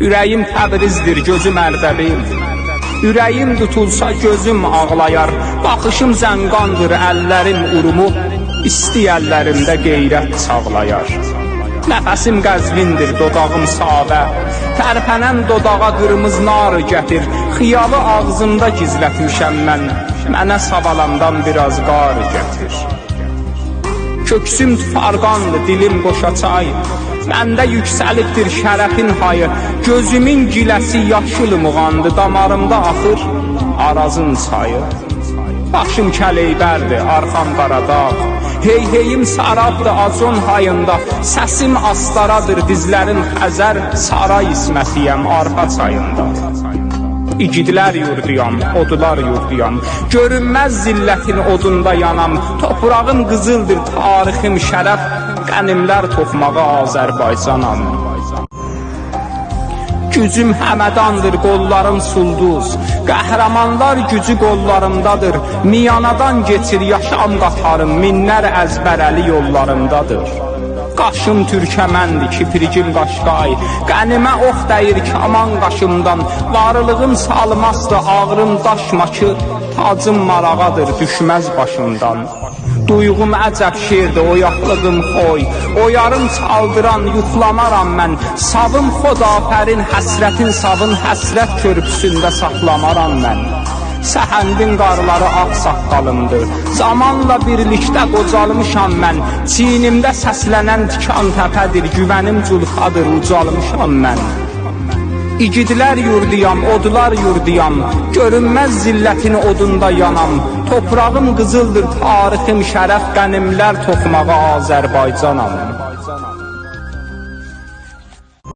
Ürəyim Təbrizdir, gözüm Ərdəbil. Ürəyim tutulsa gözüm ağlayar. Baxışım zənqandır, əllərim urumub, isti əllərimdə qeyrət çağlayar. Nəfəsim Qəzvindir, dodağım Savə. Tərpənən dodağa qırmızı nar gətir. Xiyalı ağzımda gizlətmişəm mən. Mənə savalandan biraz qar gətir. Köksüm tufarqandır, dilim qoşaçay. Məndə yüksəlibdir şərəfin hayı. Gözümün giləsi yaşıl muğandı, damarımda axır Arazın çayı. Başım Kələybərdir, arxam Qaradağ. Heyheyim Sarabdır, Acon hayında. Səsim Astaradır, dizlərim Xəzər. Saray İsmətiyəm, arpa çayında. İgidlər yurduyam, odular yurduyam. Görünməz zillətin odunda yanam. Toprağım qızıldır, tarixim şərəf. Qənimlər toxmağa Azərbaycanam. Gücüm Həmədandır, qollarım Sulduz. Qəhrəmanlar gücü qollarımdadır. Miyanadan geçir yaşam qatarım. Minlər əzbərəli yollarımdadır. Qaşım Türkəməndir, kipricim Qaşqay. Qənimə ox dəyir kaman qaşımdan. Varlığım salmazdı, ağrım daşma ki, tacım marağadır, düşməz başımdan. Duyğum əcəb şirdir, oyaqlığım xoy. Oyarım çaldıran, yuxlamaram mən. Savım xodafərin, həsrətin savın, həsrət körpüsündə saxlamaram mən. Səhəndin qarları ağ saqqalımdır. Zamanla birlikdə qocalmışam mən. Çiynimdə səslənən tikan təpədir. Güvənim culxadır, ucalmışam mən. İgidlər yurduyam, odular yurduyam. Görünməz zillətin odunda yanam. Toprağım qızıldır, tarixim şərəf. Qənimlər toxmağa Azərbaycanam.